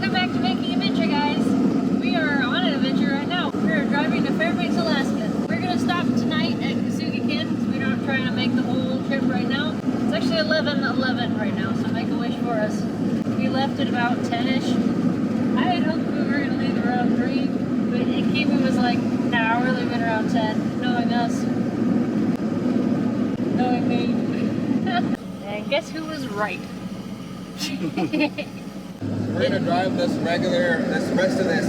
Welcome back to Making Adventure, guys. We are on an adventure right now. We're driving to Fairbanks, Alaska. We're going to stop tonight at Kasuga Ken. We're not trying to make the whole trip right now. It's actually 11:11 right now, so make a wish for us. We left at about 10-ish. I had hoped we were going to leave around 3, but Kiwi was like, nah, we're leaving around 10, knowing us. Knowing me. And guess who was right? We're gonna drive this rest of this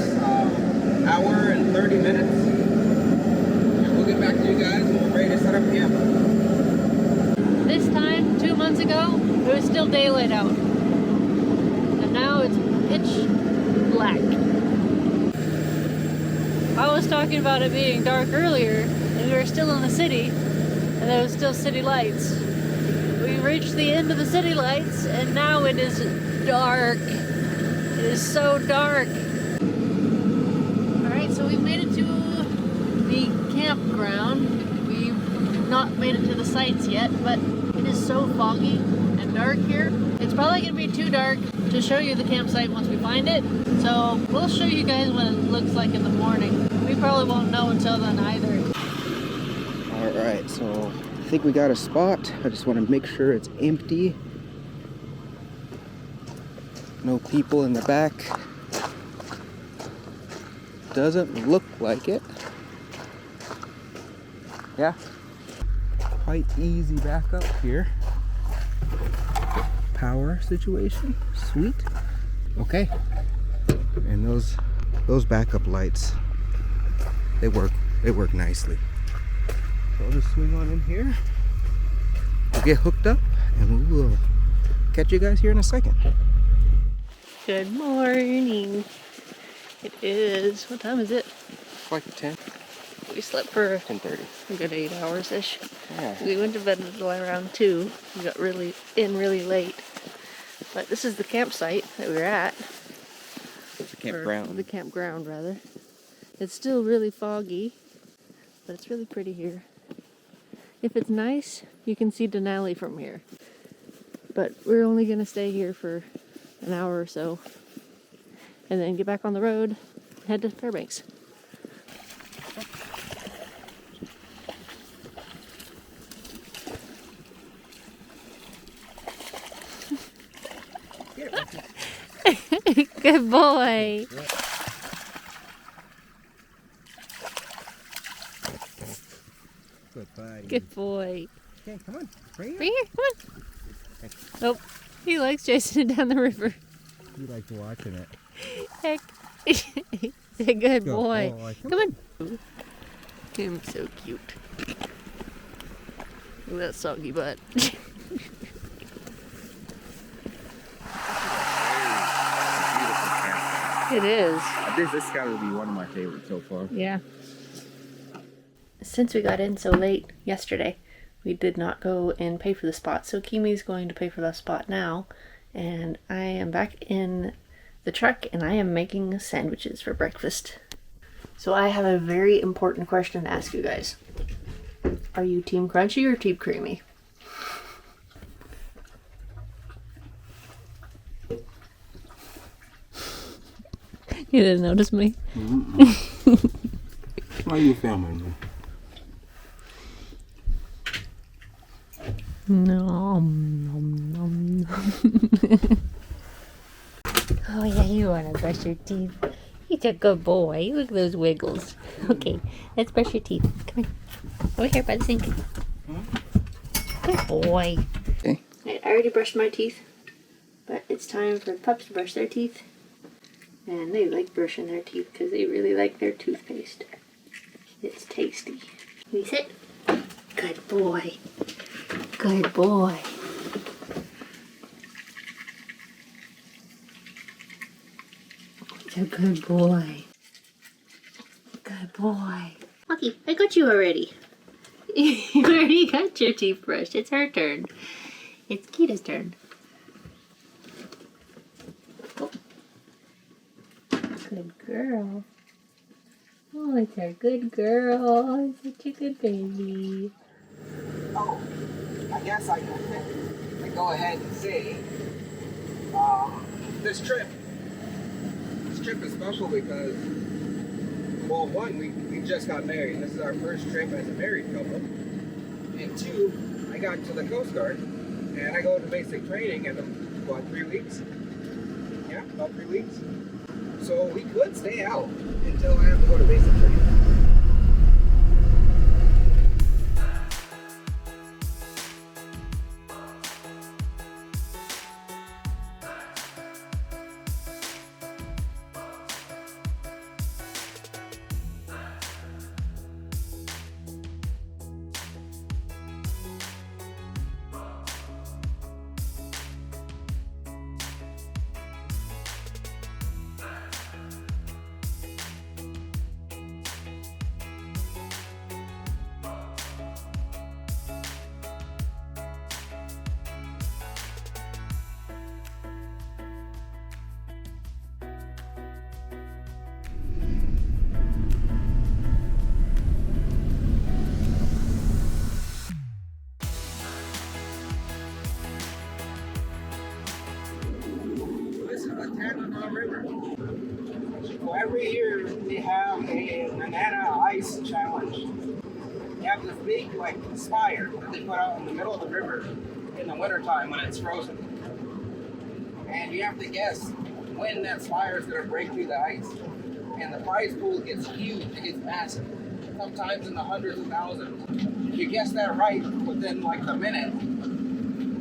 hour and 30 minutes. And we'll get back to you guys when we're ready to set up camp. This time, 2 months ago, it was still daylight out. And now it's pitch black. I was talking about it being dark earlier, and we were still in the city, and there was still city lights. We reached the end of the city lights, and now it is dark. It is so dark. Alright, so we made it to the campground. We've not made it to the sites yet, but it is so foggy and dark here. It's probably going to be too dark to show you the campsite once we find it. So we'll show you guys what it looks like in the morning. We probably won't know until then either. Alright, so I think we got a spot. I just want to make sure it's empty. No people in the back. Doesn't look like it. Yeah. Quite easy back up here. Power situation. Sweet. Okay. And those backup lights, they work nicely. So I'll just swing on in here. We'll get hooked up and we will catch you guys here in a second. Good morning. It is, what time is it? It's like 10. We slept for 10:30. a good 8 hours-ish. Yeah. We went to bed at around 2. We got really late. But this is the campsite that we were at. It's a campground. Or the campground, rather. It's still really foggy, but it's really pretty here. If it's nice, you can see Denali from here. But we're only going to stay here for an hour or so, and then get back on the road and head to Fairbanks. Good boy. Good buddy. Good boy. Okay, come on. Bring it. Bring here, come on. Okay. Nope. He likes chasing it down the river. You like watching it. Heck. He's a good boy. Come on. Him so cute. Look at that soggy butt. It is. This got to be one of my favorites so far. Yeah. Since we got in so late yesterday, we did not go and pay for the spot. So Kimi's going to pay for the spot now. And I am back in the truck and I am making sandwiches for breakfast. So I have a very important question to ask you guys. Are you team crunchy or team creamy? You didn't notice me? Why are you filming me? No. Oh yeah, you want to brush your teeth. He's a good boy. Look at those wiggles. Okay, let's brush your teeth. Come here. Over here by the sink. Good boy. Okay. I already brushed my teeth, but it's time for the pups to brush their teeth. And they like brushing their teeth because they really like their toothpaste. It's tasty. Can you sit? Good boy. Good boy. It's a good boy. Good boy. Okay, I got you already. You already got your teeth brushed. It's her turn. It's Kita's turn. Oh. Good girl. Oh, it's a good girl. It's such a good baby. Oh, I guess I can go ahead and say this trip trip is special because, well, one, we just got married. This is our first trip as a married couple. And two, I got to the Coast Guard, and I go to basic training in, what, 3 weeks? Yeah, about 3 weeks. So we could stay out until I have to go to basic training. River. So every year they have a banana ice challenge. They have this big like spire that they put out in the middle of the river in the wintertime when it's frozen. And you have to guess when that spire is going to break through the ice. And the prize pool gets huge, it gets massive. Sometimes in the hundreds of thousands. If you guess that right within like a minute,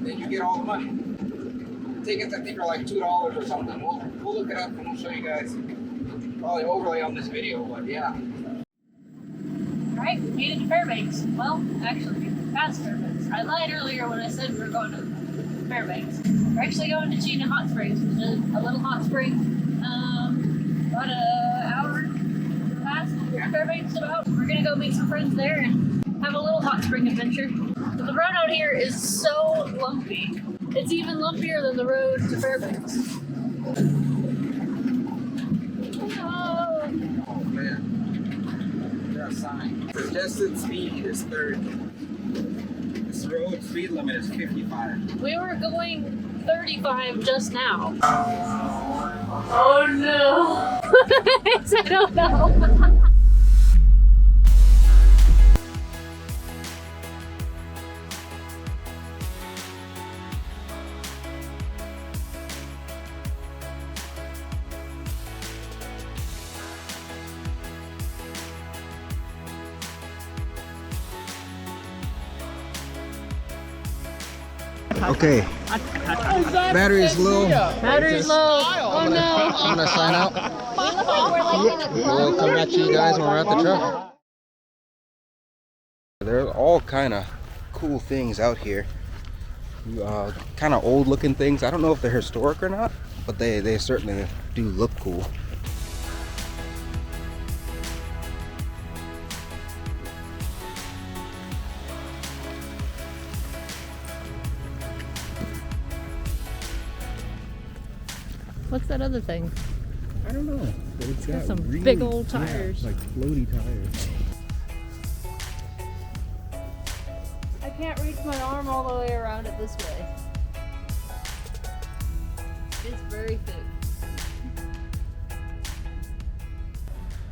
then you get all the money. Tickets I think are like $2 or something. We'll look it up and we'll show you guys. Probably overlay on this video, but yeah. Alright, we made it to Fairbanks. Well, actually, past Fairbanks. I lied earlier when I said we were going to Fairbanks. We're actually going to Chena Hot Springs, which is a little hot spring. About an hour past Fairbanks about. We're gonna go meet some friends there and have a little hot spring adventure. But the road out here is so lumpy. It's even lumpier than the road to Fairbanks. Oh man. There's a sign. Suggested speed is 30. This road speed limit is 55. We were going 35 just now. Oh no! I don't know. Okay, battery's low. Battery's low. Oh no. I'm gonna sign out. We'll come back to you guys when we're at the truck. There's all kind of cool things out here. Kind of old looking things. I don't know if they're historic or not, but they certainly do look cool. What's that other thing? I don't know, but it's got some really, big old tires. Yeah, like floaty tires. I can't reach my arm all the way around it this way. It's very thick.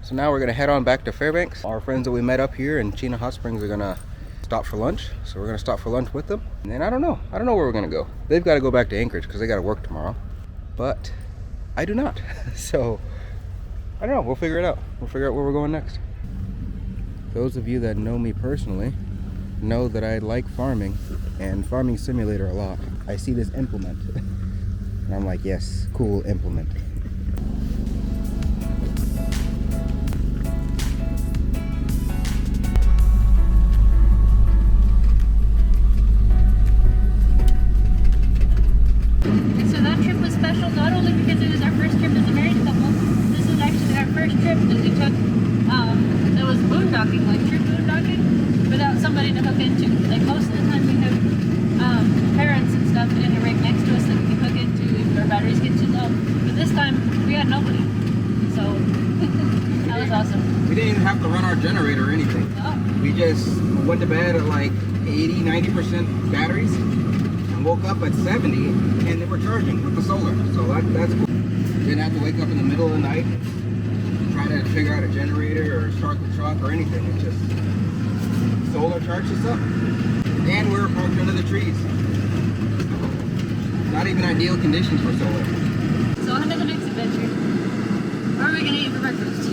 So now we're gonna head on back to Fairbanks. Our friends that we met up here in Chena Hot Springs are gonna stop for lunch. So we're gonna stop for lunch with them. And then I don't know where we're gonna go. They've got to go back to Anchorage because they got to work tomorrow. But I do not. So I don't know, we'll figure it out. We'll figure out where we're going next. Those of you that know me personally know that I like farming and Farming Simulator a lot. I see this implement and I'm like, yes, cool implement. Generator or anything. Oh. We just went to bed at like 80-90% batteries and woke up at 70 and they were charging with the solar. So that's cool. Didn't have to wake up in the middle of the night, try to figure out a generator or start the truck or anything. It just solar charges us up. And we're parked under the trees. Not even ideal conditions for solar. So on to the next adventure. What are we gonna eat for breakfast?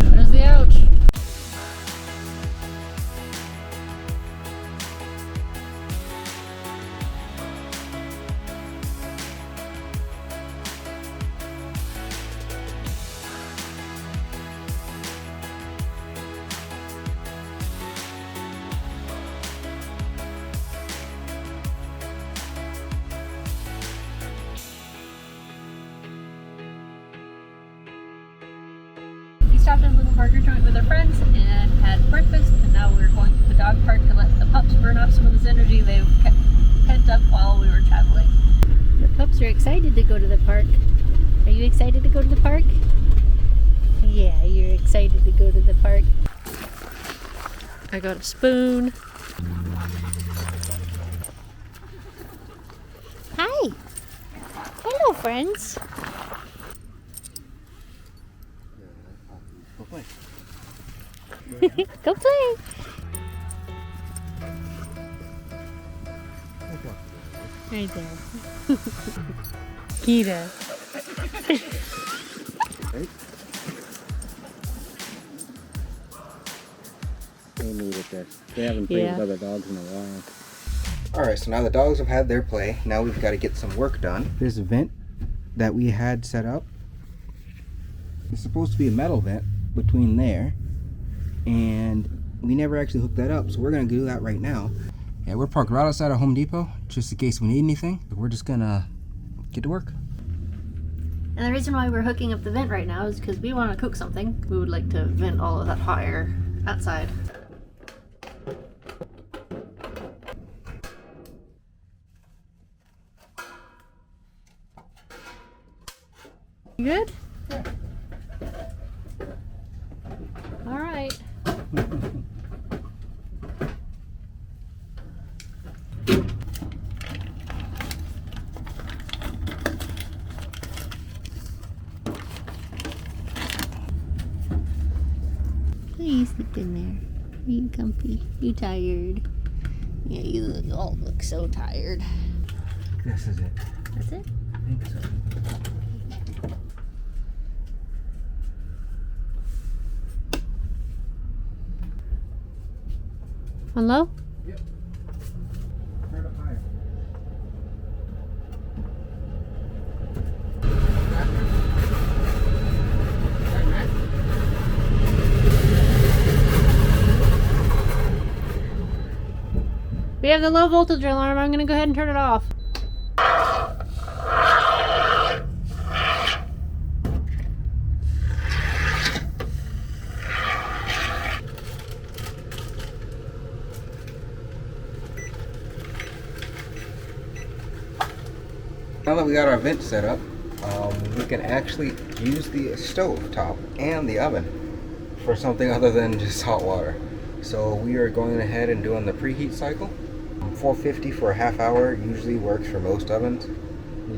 There's the ouch. Stopped in a little burger joint with our friends and had breakfast, and now we're going to the dog park to let the pups burn off some of this energy they've kept pent up while we were traveling. The pups are excited to go to the park. Are you excited to go to the park? Yeah, you're excited to go to the park. I got a spoon. Hi! Hello, friends! Go play. Go play! Right there. Kita. Right? They needed this. They haven't played with other dogs in a while. Alright, so now the dogs have had their play. Now we've got to get some work done. This vent that we had set up is supposed to be a metal vent between there, and we never actually hooked that up, so we're gonna do that right now. Yeah, we're parked right outside of Home Depot just in case we need anything. We're just gonna get to work. And the reason why we're hooking up the vent right now is because we want to cook something. We would like to vent all of that hot air outside. You good? Yeah. All right. Please sit in there. Are you comfy? You tired? Yeah, you all look so tired. This is it. That's it? I think so. Hello? Yep. Turn it higher. We have the low voltage alarm. I'm gonna go ahead and turn it off. Now that we got our vent set up, we can actually use the stove top and the oven for something other than just hot water. So we are going ahead and doing the preheat cycle. 450 for a half hour usually works for most ovens.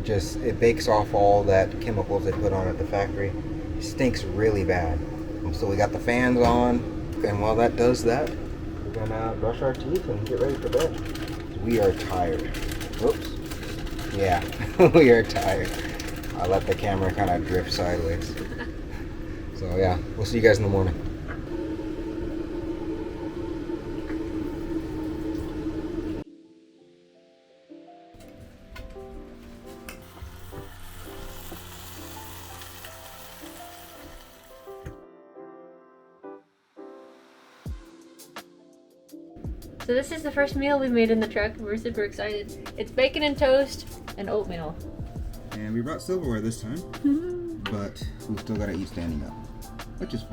It bakes off all that chemicals they put on at the factory. It stinks really bad. So we got the fans on, and while that does that, we're gonna brush our teeth and get ready for bed. We are tired. Whoops. Yeah, we are tired. I let the camera kind of drift sideways. So yeah, we'll see you guys in the morning. So this is the first meal we've made in the truck. We're super excited. It's bacon and toast and oatmeal. And we brought silverware this time, but we still gotta eat standing up, which is fine.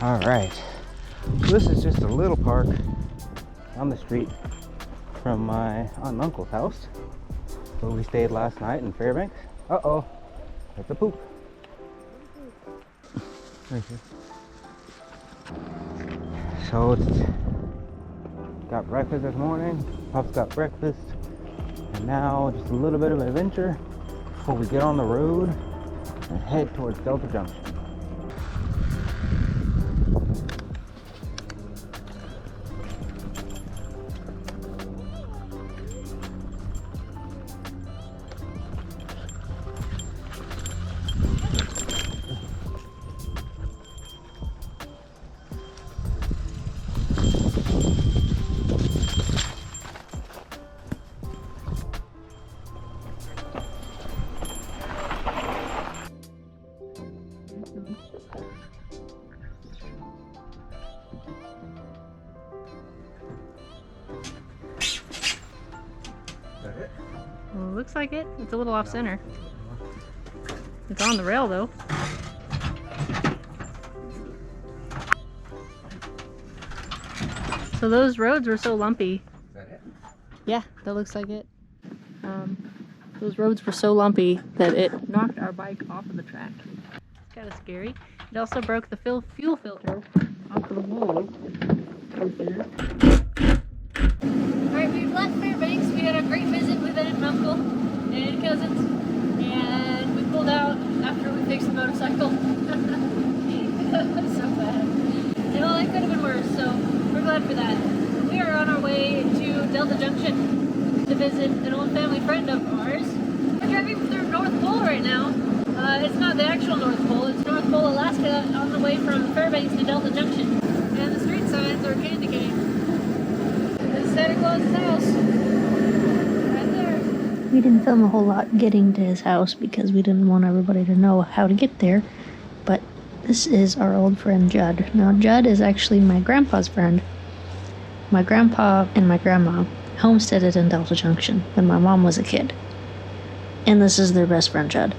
All right, this is just a little park on the street from my aunt and uncle's house where we stayed last night in Fairbanks. Uh-oh, that's a poop. Right here. So it's got breakfast this morning, Pop's got breakfast, and now just a little bit of an adventure before we get on the road and head towards Delta Junction. Well, it looks like it. It's a little off center. It's on the rail though. So those roads were so lumpy. Is that it? Yeah, that looks like it. Those roads were so lumpy that it knocked our bike off of the track. It's kind of scary. It also broke the fuel filter off of the wall. Alright, we've left Fairbanks. We had a great visit with Aunt and Uncle and cousins. And we pulled out after we fixed the motorcycle. So bad. You know, that could have been worse, so we're glad for that. We are on our way to Delta Junction to visit an old family friend of ours. We're driving through North Pole right now. It's not the actual North Pole, it's North Pole, Alaska, on the way from Fairbanks to Delta Junction. And the street signs are candy cane. This is Santa Claus's house. Right there. We didn't film a whole lot getting to his house because we didn't want everybody to know how to get there. But this is our old friend Judd. Now Judd is actually my grandpa's friend. My grandpa and my grandma homesteaded in Delta Junction when my mom was a kid. And this is their best friend Judd.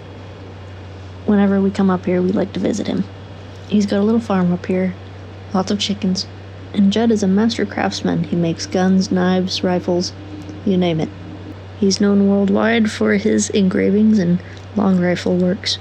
Whenever we come up here, we like to visit him. He's got a little farm up here, lots of chickens, and Judd is a master craftsman. He makes guns, knives, rifles, you name it. He's known worldwide for his engravings and long rifle works.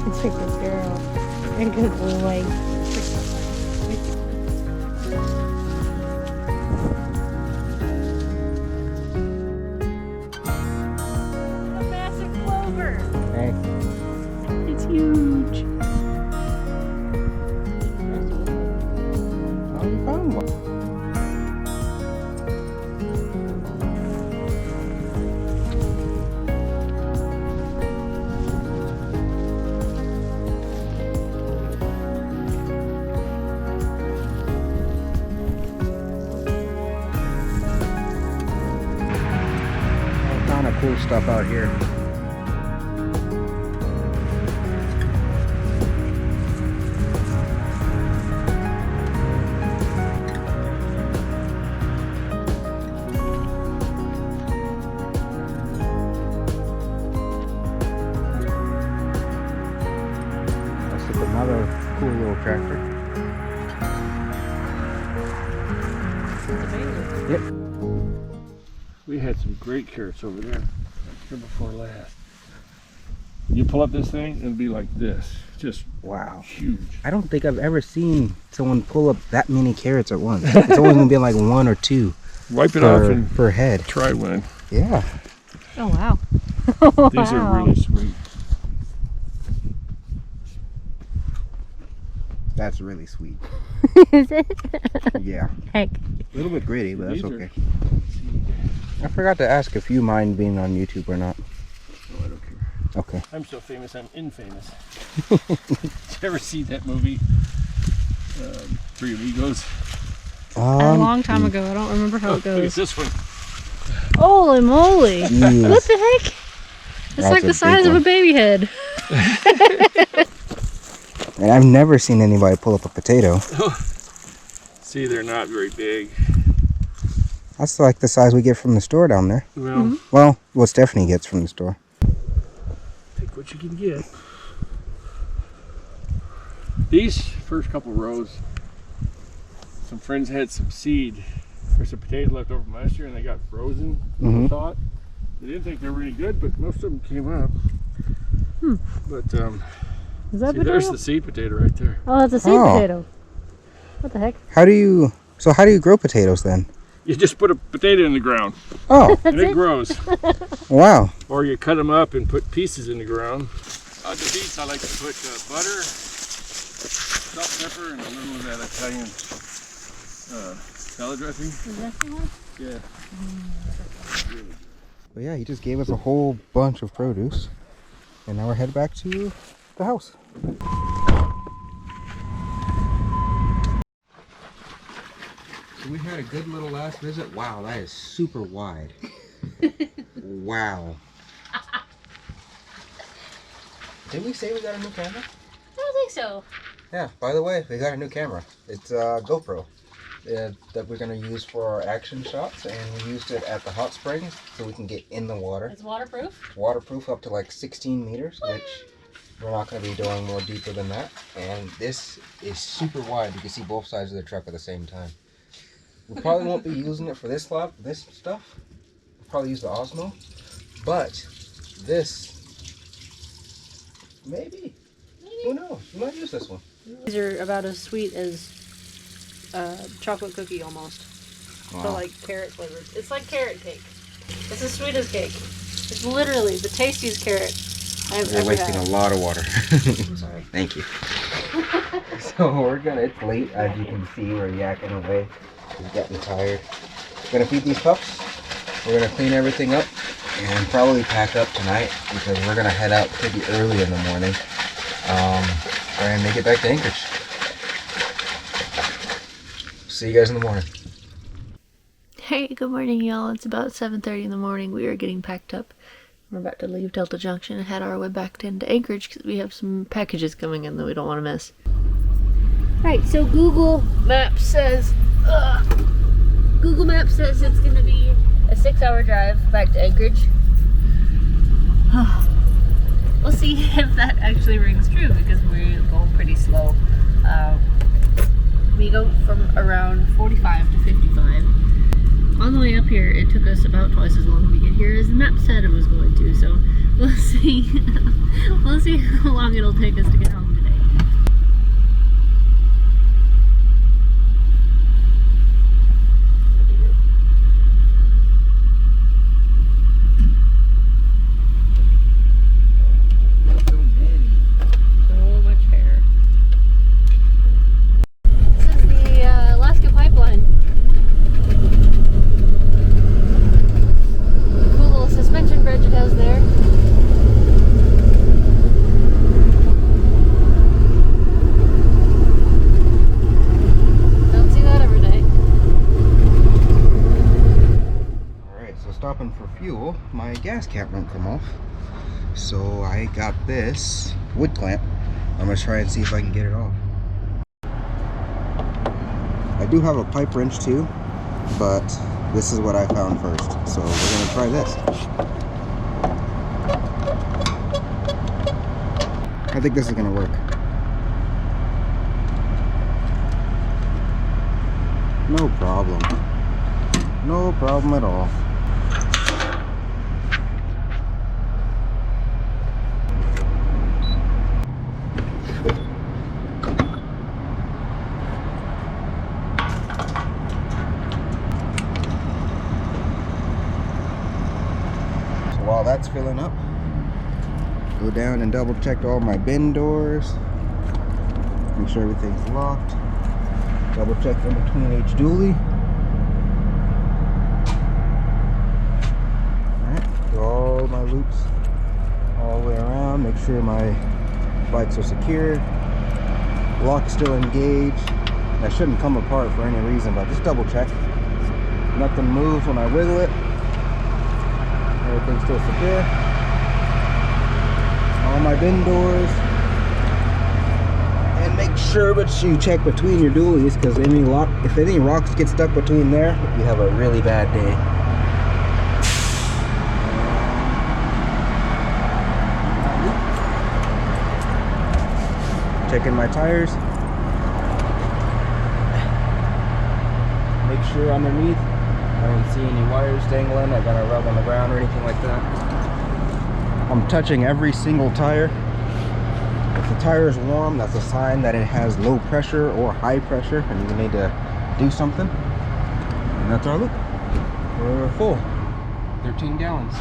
It's a good girl. A good boy. A massive clover. Hey. It's huge. Oh, you found one. stop out here. Let's look at another cool little tractor. Yep. We had some great carrots over there, here before last. You pull up this thing, it'll be like this. Just Wow. huge. I don't think I've ever seen someone pull up that many carrots at once. It's always gonna be like one or two Wipe it off and per head. try one. Yeah. Oh, wow. These are really sweet. That's really sweet. Is it? Yeah. Heck. A little bit gritty, but that's These are- okay. I forgot to ask if you mind being on YouTube or not. Oh, I don't care. Okay. I'm so famous, I'm infamous. Did you ever see that movie, Three Amigos? A long time ago. I don't remember how it Look at goes. this one. Holy moly. Jeez. What the heck? It's That's like a the size big of a one. baby head. And I've never seen anybody pull up a potato. See, they're not very big. That's like the size we get from the store down there. Well, Well, what Stephanie gets from the store. take what you can get. These first couple rows, some friends had some seed. There's some potatoes left over from last year and they got frozen, Mhm. I thought. They didn't think they were any good, but most of them came up. But Is that see, there's the seed potato right there. Oh, that's a seed Oh. potato. What the heck? How do you grow potatoes then? You just put a potato in the ground Oh, and it grows. wow. Or you cut them up and put pieces in the ground. On the beets, I like to put butter, salt, pepper, and a little of that Italian salad dressing. Is that the one? Yeah. But yeah, he just gave us a whole bunch of produce. And now we're headed back to the house. So we had a good little last visit. Wow, that is super wide. Wow. Did we say we got a new camera? I don't think so. Yeah, by the way, we got a new camera. It's a GoPro that we're going to use for our action shots. And we used it at the hot springs so we can get in the water. It's waterproof? Waterproof up to like 16 meters, which we're not going to be doing more deeper than that. And this is super wide. You can see both sides of the truck at the same time. We probably won't be using it for this stuff. We'll probably use the Osmo. But this, maybe. Who knows? We might use this one. These are about as sweet as chocolate cookie almost. Wow. So like carrot flavored. It's like carrot cake. It's as sweet as cake. It's literally the tastiest carrot I've You're ever wasting had. a lot of water. I'm sorry. Thank you. So we're gonna, it's late as you can see, we're yakking away. We're getting tired. We're gonna feed these pups. We're gonna clean everything up and probably pack up tonight because we're gonna head out pretty early in the morning. Try and make it back to Anchorage. See you guys in the morning. Hey, good morning, y'all. It's about 7:30 in the morning. We are getting packed up. We're about to leave Delta Junction and head our way back into Anchorage because we have some packages coming in that we don't want to miss. Right, so Google Maps says it's going to be a 6-hour drive back to Anchorage. We'll see if that actually rings true because we're going pretty slow. We go from around 45 to 55. On the way up here, it took us about twice as long to get here as the map said it was going to, so we'll see. We'll see how long it'll take us to get home today. So much hair. This is the Alaska pipeline. Cool little suspension bridge it has there. gas cap won't come off. So I got this wood clamp. I'm gonna try and see if I can get it off. I do have a pipe wrench too, but this is what I found first. So we're gonna try this. I think this is gonna work. No problem. No problem at all. So while that's filling up, go down and double check all my bin doors. Make sure everything's locked. Double check in between each dually. Alright, do all my loops all the way around. Make sure my lights are secured. Lock's still engaged. That shouldn't come apart for any reason, but just double check. Nothing moves when I wiggle it. Everything's still secure. All my bin doors. And make sure that you check between your dualies, because if any rocks get stuck between there, you have a really bad day. Checking my tires. Make sure underneath I don't see any wires dangling. I gotta rub on the ground or anything like that. I'm touching every single tire. If the tire is warm, that's a sign that it has low pressure or high pressure and you need to do something. And that's our loop. We're full. 13 gallons.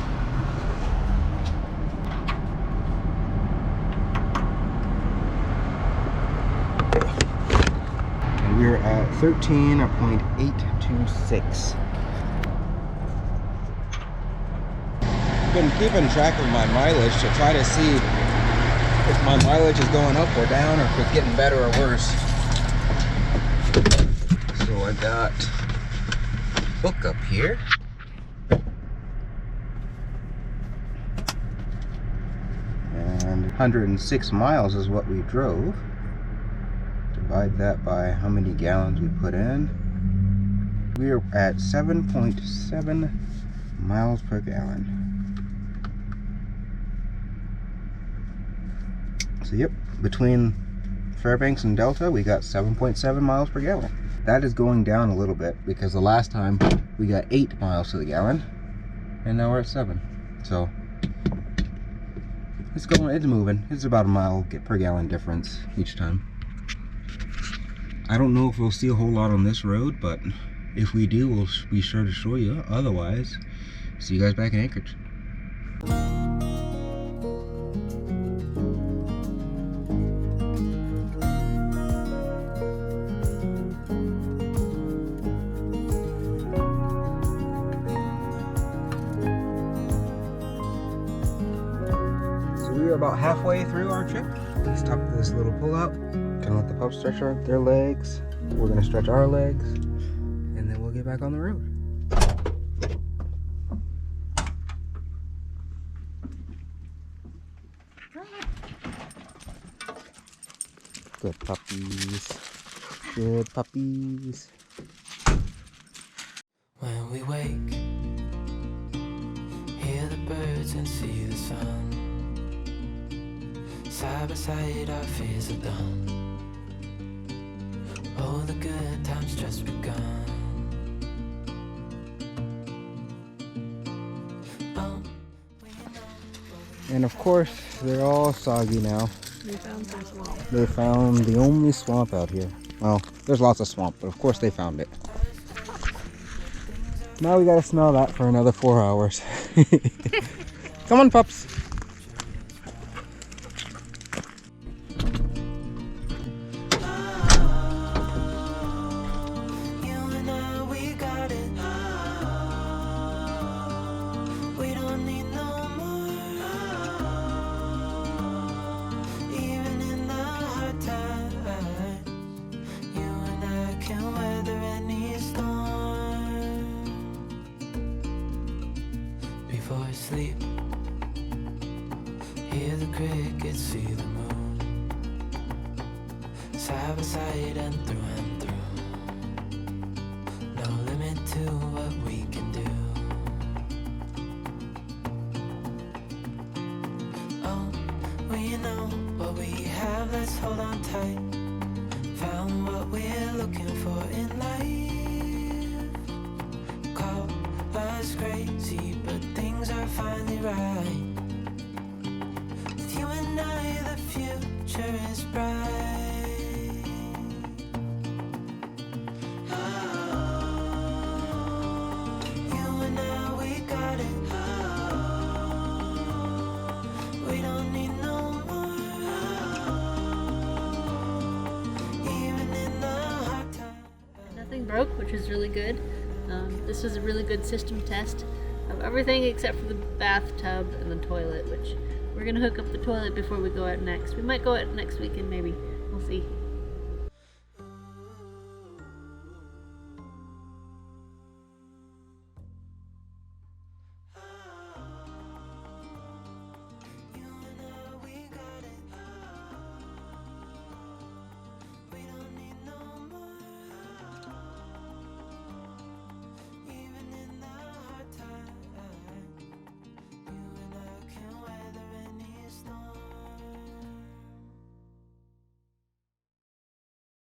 And we're at 13.826. Been keeping track of my mileage to try to see if my mileage is going up or down, or if it's getting better or worse. So I got book up here. And 106 miles is what we drove. Divide that by how many gallons we put in. We are at 7.7 miles per gallon. So yep, between Fairbanks and Delta, we got 7.7 miles per gallon. That is going down a little bit because the last time we got 8 miles to the gallon, and now we're at 7. So it's moving. It's about a mile per gallon difference each time. I don't know if we'll see a whole lot on this road, but if we do, we'll be sure to show you. Otherwise, see you guys back in Anchorage. We're about halfway through our trip. We stopped at this little pull-out. Gonna let the pups stretch their legs. We're gonna stretch our legs, and then we'll get back on the road. Good puppies. Good puppies. When we wake, hear the birds and see the sun. Side by side, our fears are done. Oh, the good times just begun. Oh, And of course, they're all soggy now. We found some swamp. They found the only swamp out here. Well, there's lots of swamp, but of course they found it. Now we gotta smell that for another 4 hours. Come on, pups. Sleep. crickets see the moon. Side by side and through. No limit to what we can do. Oh, well, you know what we have, let's hold on tight. Found what we're looking for in life. Call us crazy, but things are finally right. With you and I, the future is bright. You and I, we got it. We don't need no more. Even in the hard times. Nothing broke, which is really good. This is a really good system test of everything except for the bathtub and the toilet, which we're gonna hook up the toilet before we go out next. We might go out next weekend, maybe. We'll see.